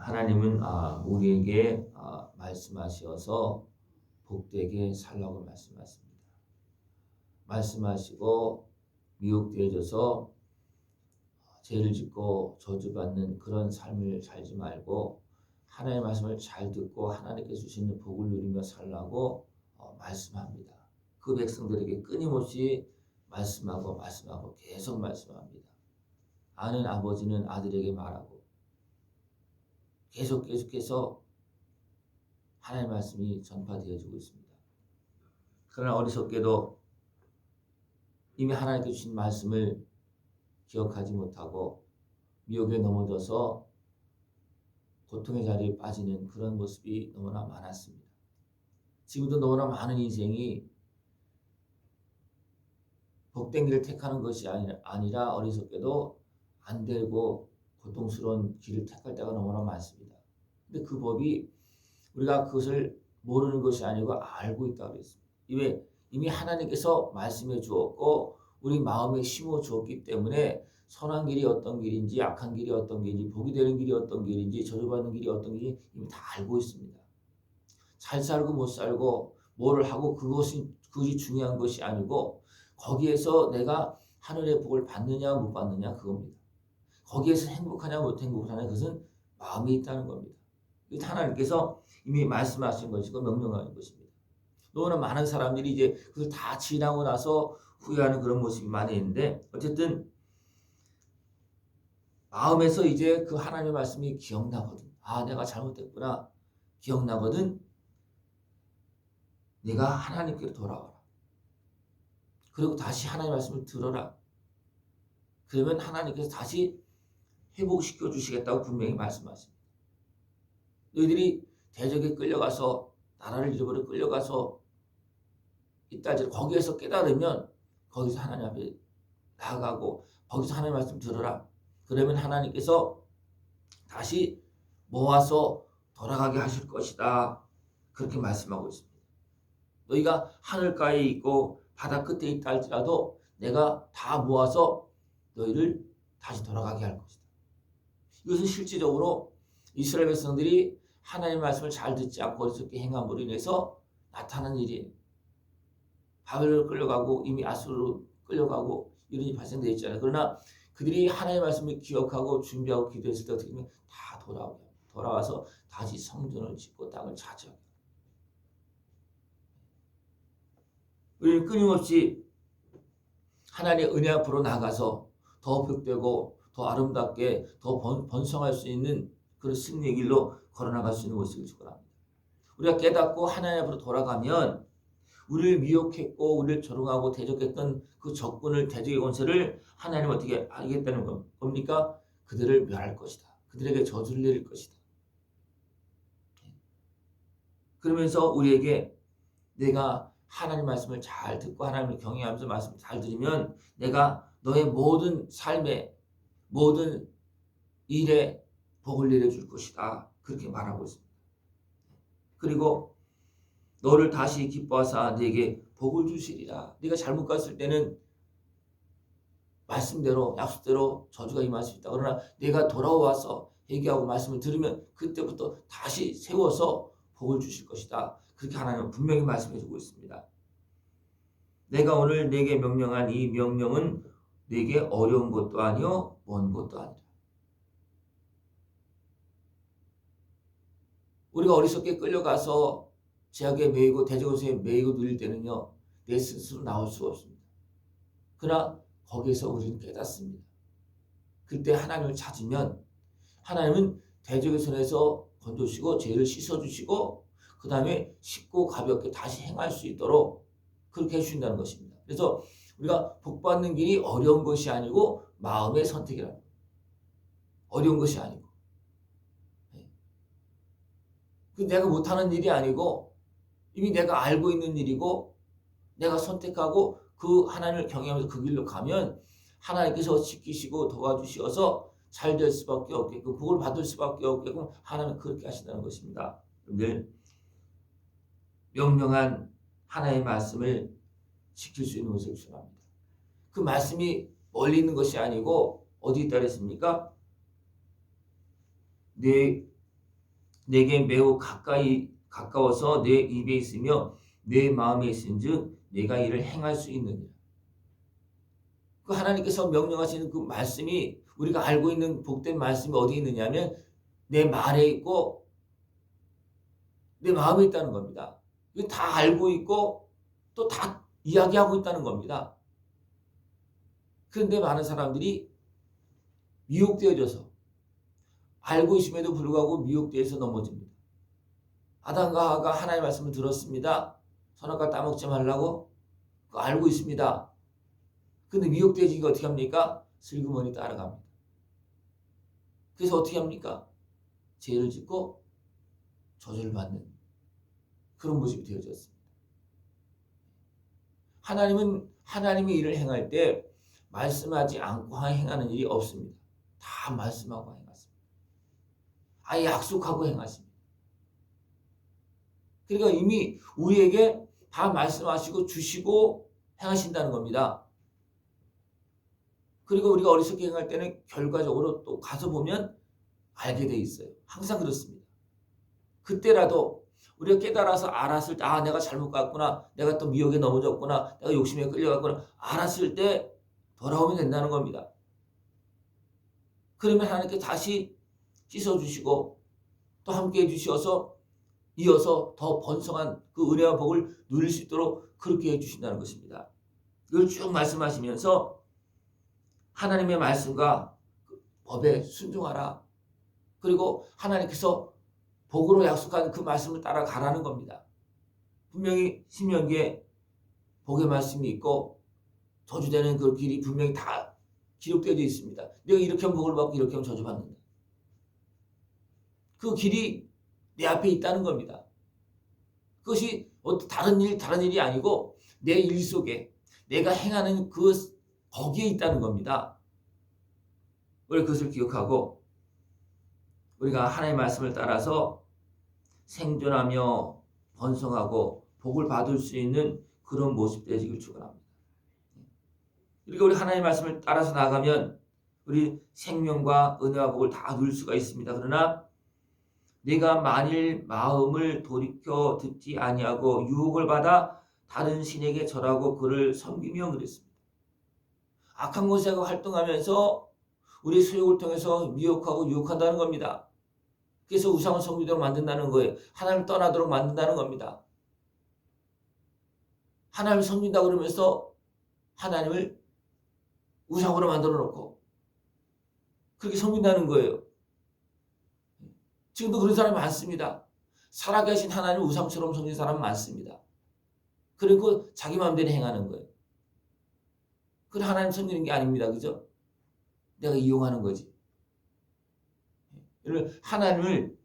하나님은 우리에게 말씀하셔서 복되게 살라고 말씀하십니다. 말씀하시고 미혹되어져서 죄를 짓고 저주받는 그런 삶을 살지 말고 하나님의 말씀을 잘 듣고 하나님께서 주시는 복을 누리며 살라고 말씀합니다. 그 백성들에게 끊임없이 말씀하고 계속 말씀합니다. 아는 아버지는 아들에게 말하고 계속해서 하나님의 말씀이 전파되어지고 있습니다. 그러나 어리석게도 이미 하나님께 주신 말씀을 기억하지 못하고 미혹에 넘어져서 고통의 자리에 빠지는 그런 모습이 너무나 많았습니다. 지금도 너무나 많은 인생이 복된 길을 택하는 것이 아니라 어리석게도 안 되고 고통스러운 길을 택할 때가 너무나 많습니다. 근데 그 법이 우리가 그것을 모르는 것이 아니고 알고 있다고 그랬습니다. 이미 하나님께서 말씀해 주었고 우리 마음에 심어 주었기 때문에 선한 길이 어떤 길인지 악한 길이 어떤 길인지 복이 되는 길이 어떤 길인지 저주받는 길이 어떤 길인지 이미 다 알고 있습니다. 잘 살고 못 살고 뭐를 하고 그것이 중요한 것이 아니고 거기에서 내가 하늘의 복을 받느냐 못 받느냐 그겁니다. 거기에서 행복하냐 못 행복하냐 그것은 마음에 있다는 겁니다. 하나님께서 이미 말씀하신 것이고 명령하는 것입니다. 너무나 많은 사람들이 이제 그걸 다 지나고 나서 후회하는 그런 모습이 많이 있는데 어쨌든 마음에서 이제 그 하나님의 말씀이 기억나거든. 내가 잘못했구나. 기억나거든. 내가 하나님께로 돌아와라. 그리고 다시 하나님의 말씀을 들어라. 그러면 하나님께서 다시 회복시켜 주시겠다고 분명히 말씀하십니다. 너희들이 대적에 끌려가서 나라를 잃어버려 끌려가서 이따지 거기에서 깨달으면 거기서 하나님 앞에 나아가고 거기서 하나님 말씀 들어라. 그러면 하나님께서 다시 모아서 돌아가게 하실 것이다. 그렇게 말씀하고 있습니다. 너희가 하늘가에 있고 바다 끝에 있다 할지라도 내가 다 모아서 너희를 다시 돌아가게 할 것이다. 이것은 실질적으로 이스라엘 백성들이 하나님의 말씀을 잘 듣지 않고 어리석게 행함으로 인해서 나타난 일이에요. 바벨론으로 끌려가고 이미 아수르로 끌려가고 이런 일이 발생되어 있잖아요. 그러나 그들이 하나님의 말씀을 기억하고 준비하고 기도했을 때 어떻게 보면 다 돌아와서 다시 성전을 짓고 땅을 차지하게. 우리는 끊임없이 하나님의 은혜 앞으로 나가서 더 복되고 더 아름답게 더 번성할 수 있는 그런 승리의 길로 걸어나갈 수 있는 것을 축원합니다. 우리가 깨닫고 하나님 앞으로 돌아가면 우리를 미혹했고 우리를 조롱하고 대적했던 그 적군을 대적의 권세를 하나님 어떻게 알겠다는 겁니까? 그들을 멸할 것이다. 그들에게 저주를 내릴 것이다. 그러면서 우리에게 내가 하나님 말씀을 잘 듣고 하나님을 경외하면서 말씀을 잘 들으면 내가 너의 모든 삶에 모든 일에 복을 내려줄 것이다. 그렇게 말하고 있습니다. 그리고 너를 다시 기뻐하사 네게 복을 주시리라. 네가 잘못 갔을 때는 말씀대로 약속대로 저주가 임할 수 있다. 그러나 네가 돌아와서 회개하고 말씀을 들으면 그때부터 다시 세워서 복을 주실 것이다. 그렇게 하나님은 분명히 말씀해 주고 있습니다. 내가 오늘 네게 명령한 이 명령은 네게 어려운 것도 아니요 먼 것도 아니라. 우리가 어리석게 끌려가서 제약에 매이고 대적에 매이고 누릴 때는요 내 스스로 나올 수가 없습니다. 그러나 거기에서 우리는 깨닫습니다. 그때 하나님을 찾으면 하나님은 대적의 손에서 건져주시고 죄를 씻어주시고 그 다음에 쉽고 가볍게 다시 행할 수 있도록 그렇게 해주신다는 것입니다. 그래서 우리가 복받는 길이 어려운 것이 아니고 마음의 선택이라는 거예요. 어려운 것이 아니고 내가 못하는 일이 아니고 이미 내가 알고 있는 일이고 내가 선택하고 그 하나님을 경외하면서 그 길로 가면 하나님께서 지키시고 도와주셔서 잘 될 수밖에 없게끔 복을 받을 수밖에 없게끔 하나님은 그렇게 하신다는 것입니다. 여러분들 명령한 하나님의 말씀을 지킬 수 있는 것을 축원합니다. 그 말씀이 멀리 있는 것이 아니고 어디 있다 그랬습니까? 네 내게 매우 가까워서 내 입에 있으며 내 마음에 있은즉 내가 이를 행할 수 있느니라. 그 하나님께서 명령하시는 그 말씀이 우리가 알고 있는 복된 말씀이 어디 있느냐면 내 말에 있고 내 마음에 있다는 겁니다. 이거 다 알고 있고 또 다 이야기하고 있다는 겁니다. 그런데 많은 사람들이 미혹되어져서 알고 있음에도 불구하고 미혹되어서 넘어집니다. 아담과 하와가 하나님의 말씀을 들었습니다. 선악과 따먹지 말라고 그거 알고 있습니다. 근데 미혹되어지니까 어떻게 합니까? 슬그머니 따라갑니다. 그래서 어떻게 합니까? 죄를 짓고 저주를 받는 그런 모습이 되어졌습니다. 하나님은 하나님의 일을 행할 때 말씀하지 않고 행하는 일이 없습니다. 다 말씀하고 행하십니다. 아예 약속하고 행하십니다. 그러니까 이미 우리에게 다 말씀하시고 주시고 행하신다는 겁니다. 그리고 우리가 어리석게 행할 때는 결과적으로 또 가서 보면 알게 돼 있어요. 항상 그렇습니다. 그때라도 우리가 깨달아서 알았을 때 내가 잘못 갔구나. 내가 또 미혹에 넘어졌구나. 내가 욕심에 끌려갔구나. 알았을 때 돌아오면 된다는 겁니다. 그러면 하나님께 다시 씻어주시고 또 함께 해주셔서 이어서 더 번성한 그 은혜와 복을 누릴 수 있도록 그렇게 해주신다는 것입니다. 이걸 쭉 말씀하시면서 하나님의 말씀과 법에 순종하라. 그리고 하나님께서 복으로 약속한 그 말씀을 따라가라는 겁니다. 분명히 신명기에 복의 말씀이 있고 저주되는 그 길이 분명히 다 기록되어 있습니다. 내가 이렇게 하면 복을 받고 이렇게 하면 저주받는다. 그 길이 내 앞에 있다는 겁니다. 그것이 다른 일이 아니고 내 일 속에 내가 행하는 거기에 있다는 겁니다. 우리 그것을 기억하고 우리가 하나님의 말씀을 따라서 생존하며 번성하고 복을 받을 수 있는 그런 모습 되시길 축원합니다. 그리고 우리 하나님의 말씀을 따라서 나가면 우리 생명과 은혜와 복을 다 누릴 수가 있습니다. 그러나 내가 만일 마음을 돌이켜 듣지 아니하고 유혹을 받아 다른 신에게 절하고 그를 섬기며 그랬습니다. 악한 것에 활동하면서 우리 소욕을 통해서 미혹하고 유혹한다는 겁니다. 그래서 우상을 섬기도록 만든다는 거예요. 하나님을 떠나도록 만든다는 겁니다. 하나님을 섬긴다 그러면서 하나님을 우상으로 만들어 놓고 그렇게 섬긴다는 거예요. 지금도 그런 사람이 많습니다. 살아계신 하나님을 우상처럼 섬기는 사람 많습니다. 그리고 자기 마음대로 행하는 거예요. 그건 하나님 섬기는 게 아닙니다. 그죠? 내가 이용하는 거지. 하나님을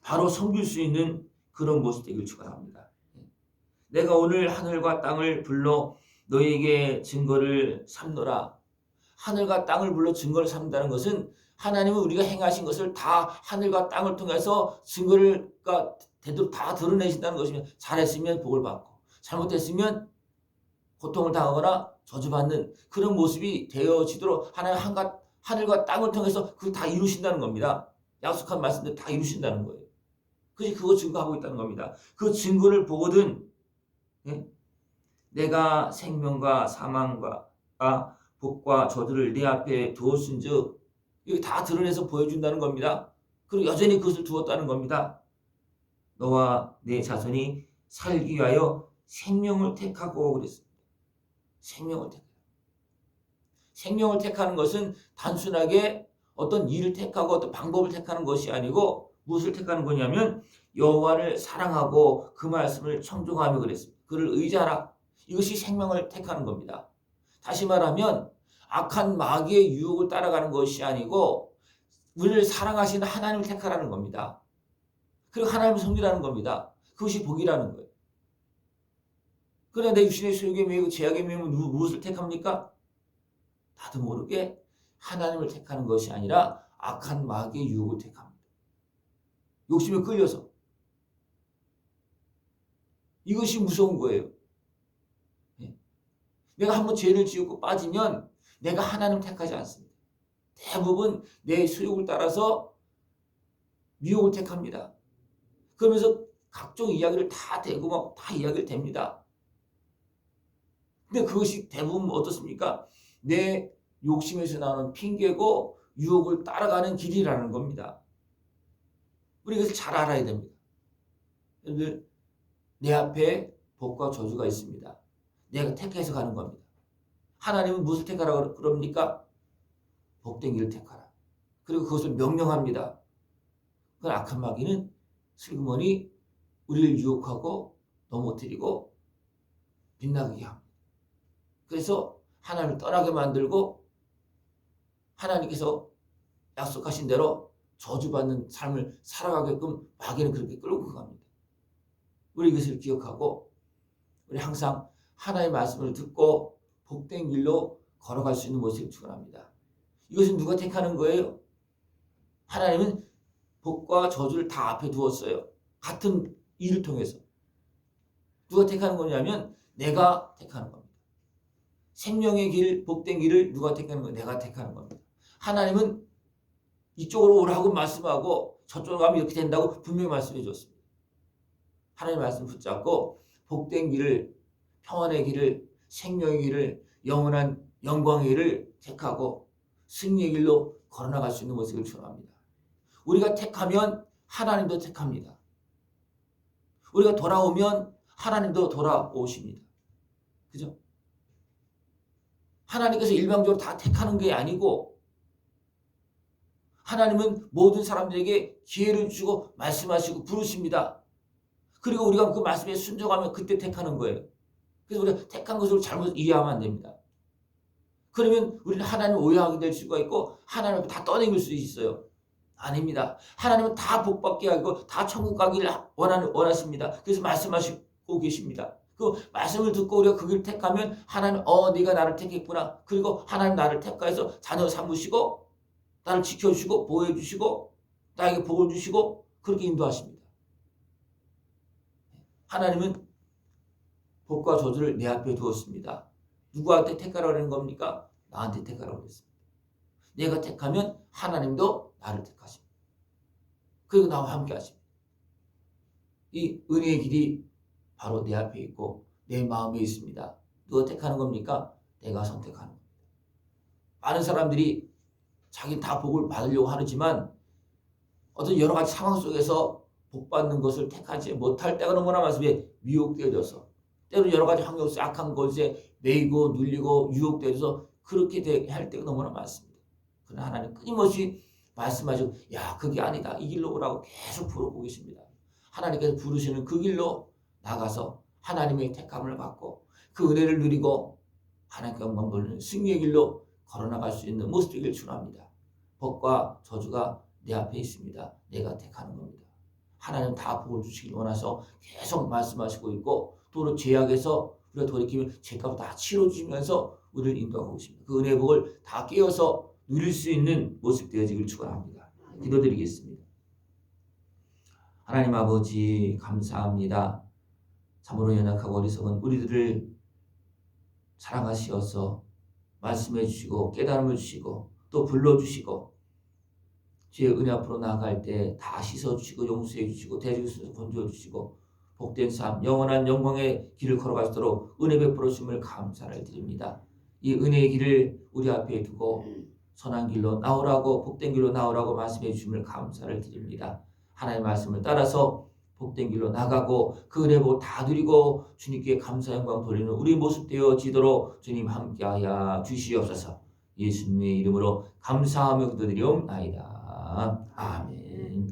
바로 섬길 수 있는 그런 모습 되길 축원합니다. 내가 오늘 하늘과 땅을 불러 너희에게 증거를 삼노라. 하늘과 땅을 불러 증거를 삼는다는 것은 하나님은 우리가 행하신 것을 다 하늘과 땅을 통해서 증거를 되도록 다 드러내신다는 것이면 잘했으면 복을 받고 잘못했으면 고통을 당하거나 저주받는 그런 모습이 되어지도록 하나님 하늘과 땅을 통해서 그걸 다 이루신다는 겁니다. 약속한 말씀들 다 이루신다는 거예요. 그것이 그거 증거하고 있다는 겁니다. 그 증거를 보거든 내가 생명과 사망과 복과 저주를 네 앞에 두었은즉 이게 다 드러내서 보여준다는 겁니다. 그리고 여전히 그것을 두었다는 겁니다. 너와 내 자손이 살기 위하여 생명을 택하고 그랬습니다. 생명을 택하고. 생명을 택하는 것은 단순하게 어떤 일을 택하고 어떤 방법을 택하는 것이 아니고 무엇을 택하는 거냐면 여호와를 사랑하고 그 말씀을 청종하며 그랬습니다. 그를 의지하라. 이것이 생명을 택하는 겁니다. 다시 말하면 악한 마귀의 유혹을 따라가는 것이 아니고 우리를 사랑하시는 하나님을 택하라는 겁니다. 그리고 하나님을 섬기라는 겁니다. 그것이 복이라는 거예요. 그러나 내 육신의 소욕에 매이고 죄악에 매이면 무엇을 택합니까? 나도 모르게 하나님을 택하는 것이 아니라 악한 마귀의 유혹을 택합니다. 욕심에 끌려서. 이것이 무서운 거예요. 내가 한번 죄를 지었고 빠지면 내가 하나님을 택하지 않습니다. 대부분 내 소욕을 따라서 미혹을 택합니다. 그러면서 각종 이야기를 다 대고 막 다 이야기를 됩니다. 근데 그것이 대부분 어떻습니까? 내 욕심에서 나오는 핑계고 유혹을 따라가는 길이라는 겁니다. 우리 이것을 잘 알아야 됩니다. 여러분들, 내 앞에 복과 저주가 있습니다. 내가 택해서 가는 겁니다. 하나님은 무엇을 택하라고 그럽니까? 복된 길을 택하라. 그리고 그것을 명령합니다. 그 악한 마귀는 슬그머니 우리를 유혹하고 넘어뜨리고 빗나가게 합니다. 그래서 하나님을 떠나게 만들고 하나님께서 약속하신 대로 저주받는 삶을 살아가게끔 마귀는 그렇게 끌고 갑니다. 우리 이것을 기억하고 우리 항상 하나님의 말씀을 듣고 복된 길로 걸어갈 수 있는 모습을 축원합니다. 이것은 누가 택하는 거예요? 하나님은 복과 저주를 다 앞에 두었어요. 같은 일을 통해서. 누가 택하는 거냐면 내가 택하는 겁니다. 생명의 길, 복된 길을 누가 택하는 거예요? 내가 택하는 겁니다. 하나님은 이쪽으로 오라고 말씀하고 저쪽으로 가면 이렇게 된다고 분명히 말씀해 줬습니다. 하나님의 말씀 붙잡고 복된 길을, 평안의 길을, 생명의 길을, 영원한 영광의 길을 택하고 승리의 길로 걸어나갈 수 있는 모습을 축원합니다. 우리가 택하면 하나님도 택합니다. 우리가 돌아오면 하나님도 돌아오십니다. 그죠? 하나님께서 일방적으로 다 택하는 게 아니고 하나님은 모든 사람들에게 기회를 주고 말씀하시고 부르십니다. 그리고 우리가 그 말씀에 순종하면 그때 택하는 거예요. 그래서 우리가 택한 것을 잘못 이해하면 안 됩니다. 그러면 우리는 하나님을 오해하게 될 수가 있고 하나님을 다 떠넘길 수 있어요. 아닙니다. 하나님은 다 복받게 하고 다 천국 가기를 원하십니다. 그래서 말씀하시고 계십니다. 그 말씀을 듣고 우리가 그 길을 택하면 하나님 네가 나를 택했구나. 그리고 하나님 나를 택하여서 자녀 삼으시고 나를 지켜주시고 보호해주시고 나에게 복을 주시고 그렇게 인도하십니다. 하나님은 복과 저주를 내 앞에 두었습니다. 누구한테 택하라고 하는 겁니까? 나한테 택하라고 했습니다. 내가 택하면 하나님도 나를 택하십니다. 그리고 나와 함께 하십니다. 이 은혜의 길이 바로 내 앞에 있고 내 마음에 있습니다. 누가 택하는 겁니까? 내가 선택하는 겁니다. 많은 사람들이 자기는 다 복을 받으려고 하지만 어떤 여러 가지 상황 속에서 복 받는 것을 택하지 못할 때가 너무나 많습니다. 미혹되어져서 때로 여러 가지 환경 속에서 악한 것에 매이고 눌리고 유혹되어서 그렇게 할 때가 너무나 많습니다. 그러나 하나님 끊임없이 말씀하시고 야 그게 아니다. 이 길로 오라고 계속 부르고 계십니다. 하나님께서 부르시는 그 길로 나가서 하나님의 택함을 받고 그 은혜를 누리고 하나님께 영광 돌리는 승리의 길로 걸어나갈 수 있는 모습 되기를 축원합니다. 복과 저주가 내 앞에 있습니다. 내가 택하는 겁니다. 하나님 다 복을 주시길 원해서 계속 말씀하시고 있고 또 죄악에서 우리가 돌이키면 죄값을 다 치러주시면서 우리를 인도하고 계십니다. 그 은혜의 복을 다 깨어서 누릴 수 있는 모습 되어지길 축원합니다. 기도드리겠습니다. 하나님 아버지 감사합니다. 참으로 연약하고 어리석은 우리들을 사랑하시어서 말씀해 주시고 깨달음을 주시고 또 불러주시고 주의 은혜 앞으로 나아갈 때 다 씻어주시고 용서해 주시고 대적에서 건져 주시고 복된 삶 영원한 영광의 길을 걸어갈 수 있도록 은혜 베풀어 주심을 감사를 드립니다. 이 은혜의 길을 우리 앞에 두고 선한 길로 나오라고 복된 길로 나오라고 말씀해 주심을 감사를 드립니다. 하나님의 말씀을 따라서 복된 길로 나가고 그 은혜 복 다 누리고 주님께 감사 영광 돌리는 우리 모습 되어지도록 주님 함께하여 주시옵소서. 예수님의 이름으로 감사하며 기도드리옵나이다. 아멘.